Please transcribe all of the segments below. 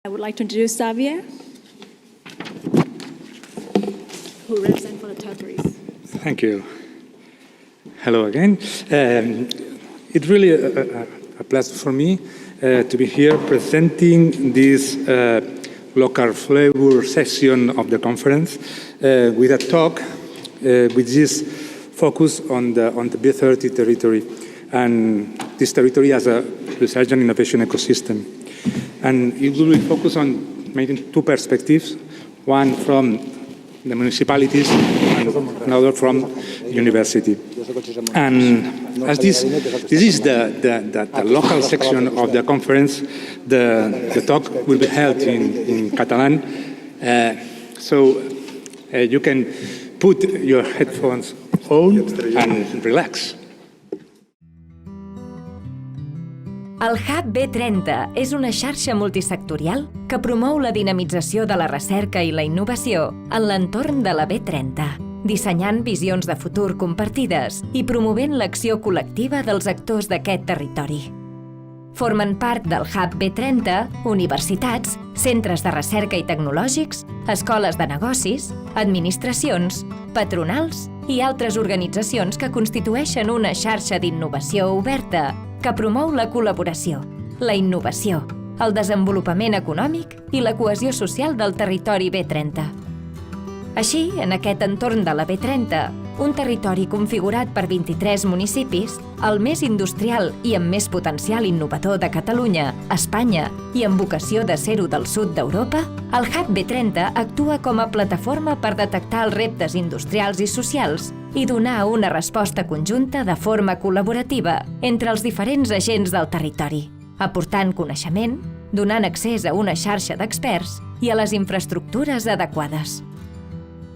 I would like to introduce Javier, who represents for the territories. Thank you. Hello again. It's really a pleasure for me to be here presenting this local flavor session of the conference with a talk which is focused on the B30 territory and this territory as a research and innovation ecosystem. And it will be focused on maybe two perspectives, one from the municipalities and another from university. And as this is the local section of the conference, the talk will be held in Catalan. So you can put your headphones on and relax. El Hub B30 és una xarxa multisectorial que promou la dinamització de la recerca i la innovació en l'entorn de la B30, dissenyant visions de futur compartides i promovent l'acció col·lectiva dels actors d'aquest territori. Formen part del Hub B30 universitats, centres de recerca i tecnològics, escoles de negocis, administracions, patronals i altres organitzacions que constitueixen una xarxa d'innovació oberta que promou la col·laboració, la innovació, el desenvolupament econòmic i la cohesió social del territori B30. Així, en aquest entorn de la B30, un territori configurat per 23 municipis, el més industrial i amb més potencial innovador de Catalunya, Espanya i amb vocació de ser-ho del sud d'Europa, el Hub B30 actua com a plataforma per detectar els reptes industrials i socials i donar una resposta conjunta de forma col·laborativa entre els diferents agents del territori, aportant coneixement, donant accés a una xarxa d'experts i a les infraestructures adequades.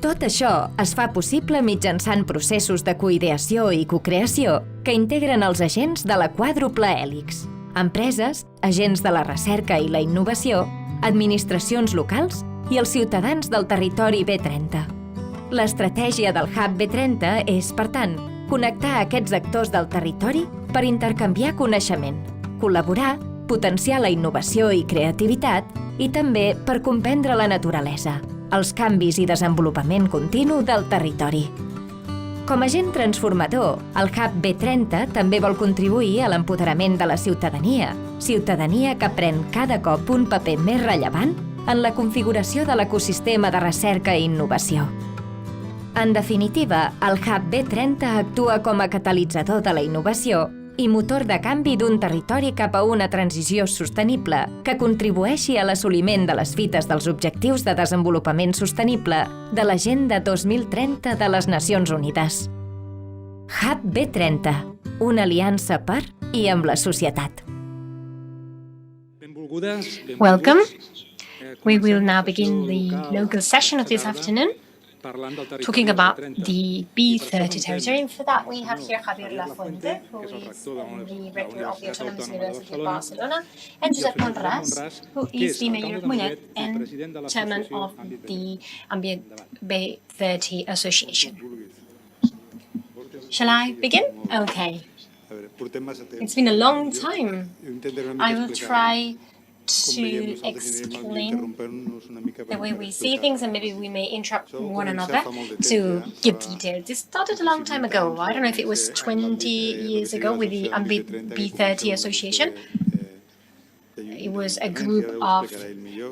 Tot això es fa possible mitjançant processos de coideació i cocreació que integren els agents de la quàdruple hèlix: empreses, agents de la recerca i la innovació, administracions locals i els ciutadans del territori B30. L'estratègia del Hub B30 és, per tant, connectar aquests actors del territori per intercanviar coneixement, col·laborar, potenciar la innovació i creativitat i també per comprendre la naturalesa, els canvis i desenvolupament continu del territori. Com a agent transformador, el Hub B30 també vol contribuir a l'empoderament de la ciutadania, ciutadania que pren cada cop un paper més rellevant en la configuració de l'ecosistema de recerca i innovació. En definitiva, el Hub B30 actua com a catalitzador de la innovació i motor de canvi d'un territori cap a una transició sostenible que contribueixi a l'assoliment de les fites dels Objectius de Desenvolupament Sostenible de l'Agenda 2030 de les Nacions Unides. Hub B30, una aliança per i amb la societat. Welcome. We will now begin the local session of this afternoon, talking about the B30 territory. And for that, we have here Javier Lafuente, who is the Rector of the Autonomous University of Barcelona, and Josep Monràs, who is the Mayor of Mollet and Chairman of the B30 Association. Shall I begin? Okay. It's been a long time. I will try to explain the way we see things, and maybe we may interrupt one another to give details. This started a long time ago. I don't know if it was 20 years ago with the B30 Association. It was a group of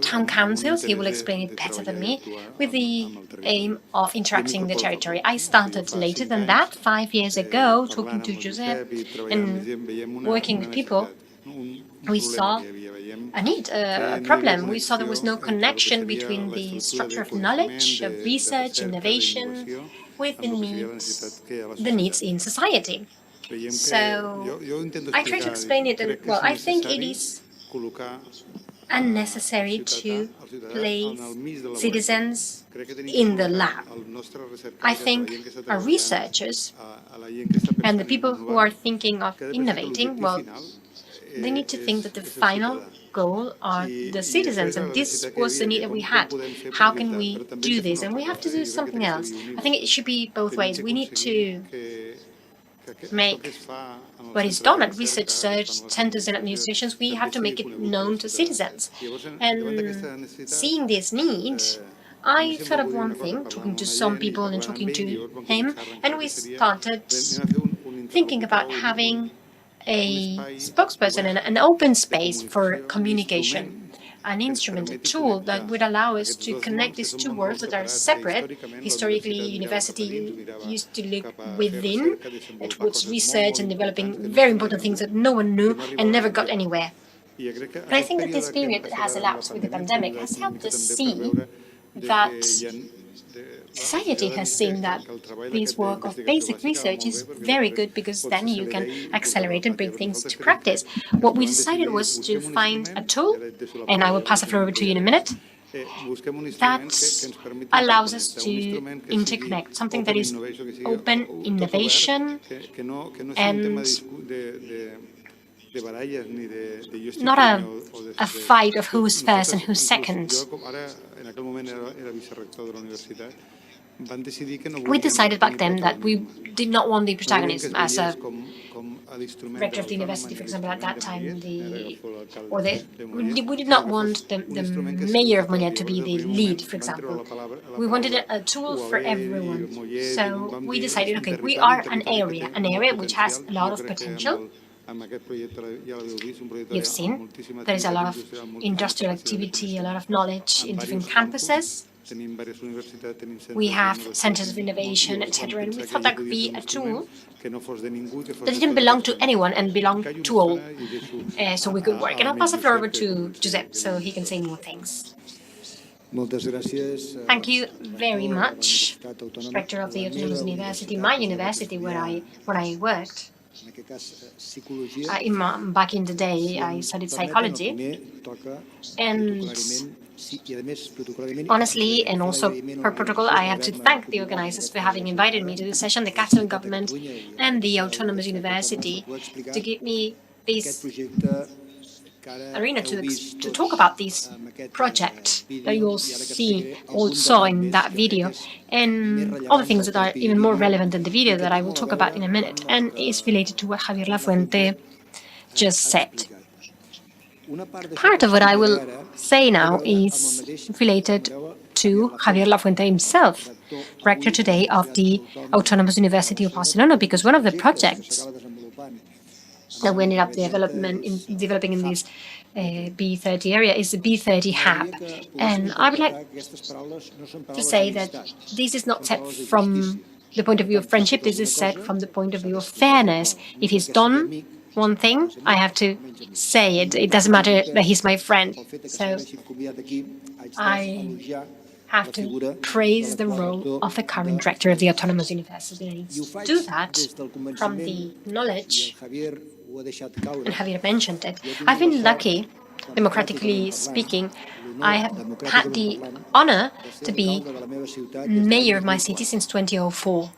town councils, he will explain it better than me, with the aim of interacting the territory. I started later than that, 5 years ago, talking to Josep and working with people. We saw a need, a problem. We saw there was no connection between the structure of knowledge, of research, innovation, with the needs in society. So I try to explain it, and well, I think it is unnecessary to place citizens in the lab. I think our researchers and the people who are thinking of innovating, well, they need to think that the final goal are the citizens, and this was the need that we had. How can we do this? And we have to do something else. I think it should be both ways. We need to make what is done at research centers and administrations, we have to make it known to citizens. And seeing this need, I thought of one thing, talking to some people and talking to him, and we started thinking about having a spokesperson and an open space for communication, an instrument, a tool that would allow us to connect these two worlds that are separate. Historically, university used to look within towards research and developing very important things that no one knew and never got anywhere. But I think that this period that has elapsed with the pandemic has helped us see that society has seen that this work of basic research is very good, because then you can accelerate and bring things to practice. What we decided was to find a tool, and I will pass the floor over to you in a minute, that allows us to interconnect something that is open innovation and not a fight of who's first and who's second. We decided back then that we did not want the protagonism as a rector of the university, for example, at that time, we did not want the mayor of Mollet to be the lead, for example. We wanted a tool for everyone. So we decided, okay, we are an area which has a lot of potential. You've seen there is a lot of industrial activity, a lot of knowledge in different campuses. We have centers of innovation, etc. And we thought that could be a tool that didn't belong to anyone and belonged to all. So we could work. And I'll pass the floor over to Josep so he can say more things. Thank you very much, Rector of the Autonomous University, my university where I worked. Back in the day, I studied psychology, and honestly, and also per protocol, I have to thank the organizers for having invited me to this session, the Catalan government and the Autonomous University, to give me this arena to talk about this project that you all saw in that video, and other things that are even more relevant than the video that I will talk about in a minute, and is related to what Javier Lafuente just said. Part of what I will say now is related to Javier Lafuente himself, rector today of the Autonomous University of Barcelona, because one of the projects that we ended up developing in this B30 area is the B30 Hub. And I would like to say that this is not set from the point of view of friendship, this is set from the point of view of fairness. If he's done one thing, I have to say it. It doesn't matter that he's my friend. So I have to praise the role of the current rector of the Autonomous University. And I do that from the knowledge, and Javier mentioned it. I've been lucky, democratically speaking. I have had the honor to be mayor of my city since 2004.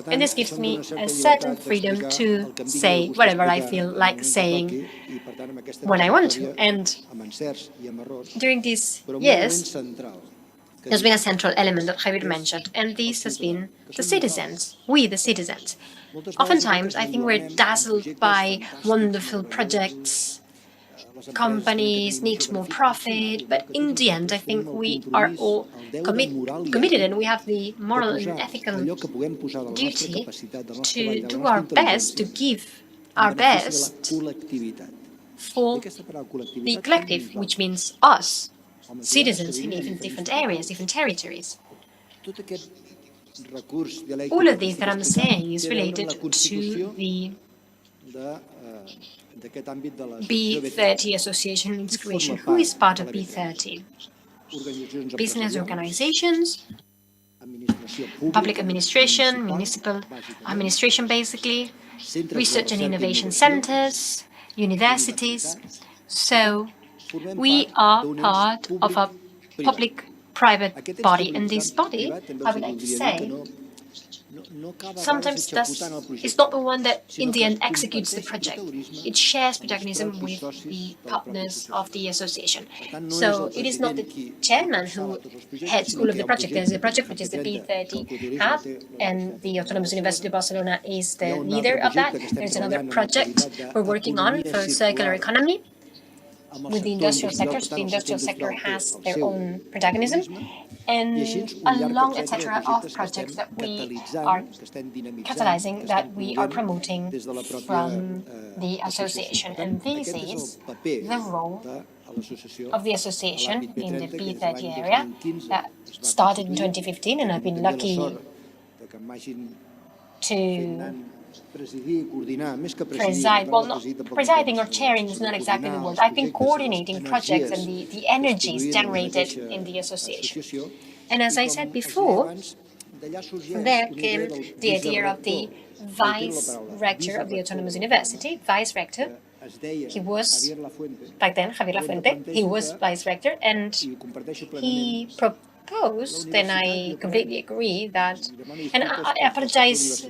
And this gives me a certain freedom to say whatever I feel like saying when I want to. And during these years, there's been a central element that Javier mentioned, and this has been the citizens, we the citizens. Oftentimes, I think we're dazzled by wonderful projects, companies need more profit, but in the end, I think we are all committed, and we have the moral and ethical duty to do our best, to give our best for the collective, which means us, citizens in even different areas, different territories. All of this that I'm saying is related to the B30 Association and its creation. Who is part of B30? Business organizations, public administration, municipal administration basically, research and innovation centers, universities. So we are part of a public-private body, and this body, I would like to say, sometimes it's not the one that in the end executes the project. It shares protagonism with the partners of the association. So it is not the chairman who heads all of the project. There's a project which is the B30 Hub, and the Autonomous University of Barcelona is the leader of that. There's another project we're working on for circular economy with the industrial sector. So the industrial sector has their own protagonism, and a long etc. of projects that we are catalyzing, that we are promoting from the association. And this is the role of the association in the B30 area that started in 2015, and I've been lucky to preside. Well, not presiding or chairing is not exactly the word. I've been coordinating projects and the energies generated in the association. And as I said before, there came the idea of the vice rector of the Autonomous University, vice rector. He was, back then, Javier Lafuente, he was vice rector, and he proposed, and I completely agree that, and I apologize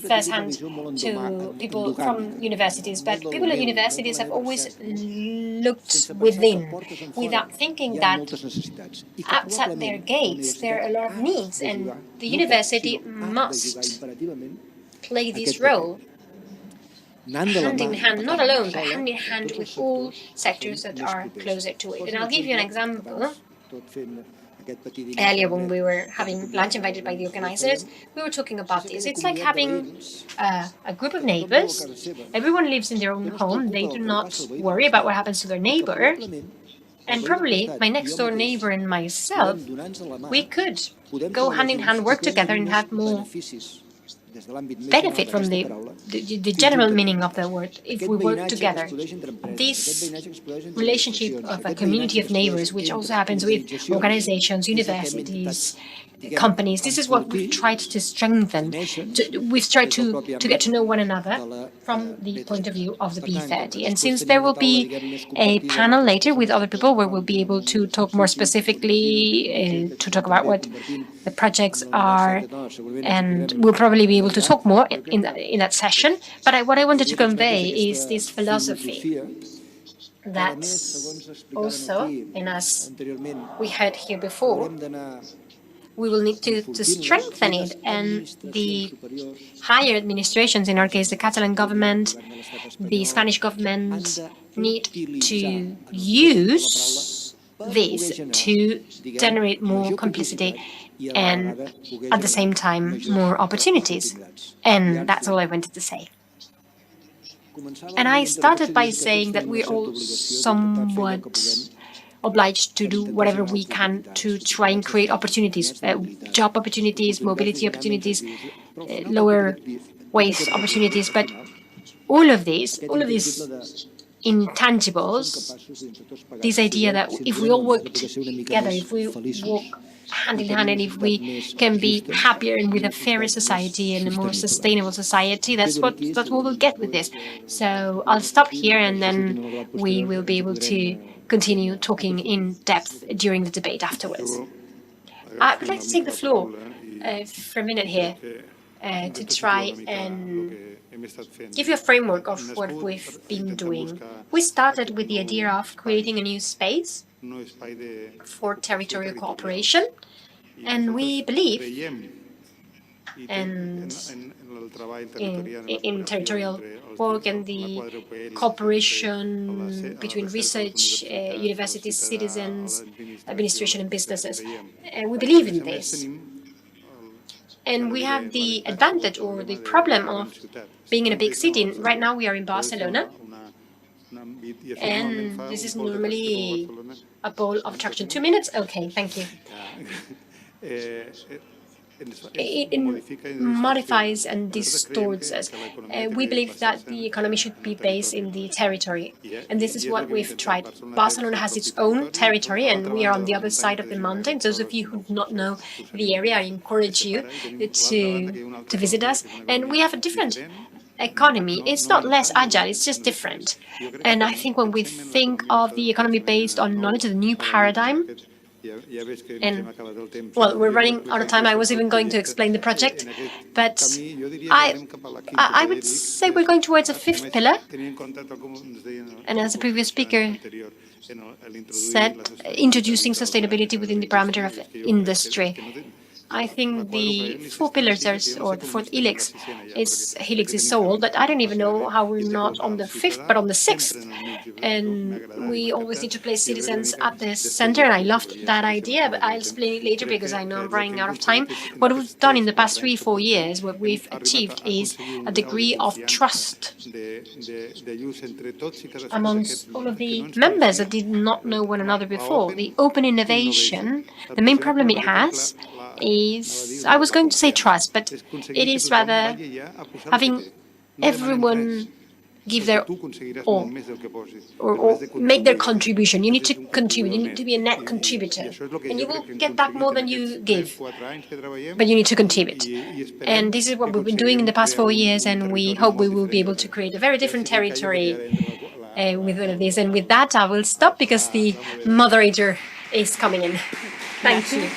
firsthand to people from universities, but people at universities have always looked within without thinking that outside their gates there are a lot of needs, and the university must play this role hand in hand, not alone, but hand in hand with all sectors that are closer to it. And I'll give you an example. Earlier, when we were having lunch invited by the organizers, we were talking about this. It's like having a group of neighbors. Everyone lives in their own home. They do not worry about what happens to their neighbor. And probably my next door neighbor and myself, we could go hand in hand, work together, and have more benefit from the general meaning of the word if we work together. This relationship of a community of neighbors, which also happens with organizations, universities, companies, this is what we've tried to strengthen. We've tried to get to know one another from the point of view of the B30. And since there will be a panel later with other people where we'll be able to talk more specifically, to talk about what the projects are, and we'll probably be able to talk more in that session. But what I wanted to convey is this philosophy that also, and as we heard here before, we will need to strengthen it, and the higher administrations, in our case the Catalan government, the Spanish government, need to use this to generate more complicity and at the same time more opportunities. And that's all I wanted to say. And I started by saying that we're all somewhat obliged to do whatever we can to try and create opportunities, job opportunities, mobility opportunities, lower waste opportunities. But all of these intangibles, this idea that if we all work together, if we walk hand in hand, and if we can be happier and with a fairer society and a more sustainable society, that's what we'll get with this. So I'll stop here, and then we will be able to continue talking in depth during the debate afterwards. I would like to take the floor for a minute here to try and give you a framework of what we've been doing. We started with the idea of creating a new space for territorial cooperation, and we believe in territorial work and the cooperation between research, universities, citizens, administration and businesses. We believe in this. And we have the advantage or the problem of being in a big city. Right now we are in Barcelona, and this is normally a pole of attraction. 2 minutes? Okay, thank you. It modifies and distorts us. We believe that the economy should be based in the territory, and this is what we've tried. Barcelona has its own territory, and we are on the other side of the mountain. Those of you who do not know the area, I encourage you to visit us. And we have a different economy. It's not less agile, it's just different. And I think when we think of the economy based on knowledge, the new paradigm, And, well, we're running out of time. I was even going to explain the project, but I would say we're going towards a fifth pillar. And as the previous speaker said, introducing sustainability within the parameter of industry. I think the four pillars or the fourth helix is so old, but I don't even know how we're not on the fifth, but on the sixth. And we always need to place citizens at the center, and I loved that idea, but I'll explain it later because I know I'm running out of time. What we've done in the past 3-4 years, what we've achieved is a degree of trust amongst all of the members that did not know one another before. The open innovation, the main problem it has is, I was going to say trust, but it is rather having everyone give their all or make their contribution. You need to contribute. You need to be a net contributor. And you will get back more than you give. But you need to contribute. And this is what we've been doing in the past 4 years, and we hope we will be able to create a very different territory with all of this. And with that, I will stop because the moderator is coming in. Thank you.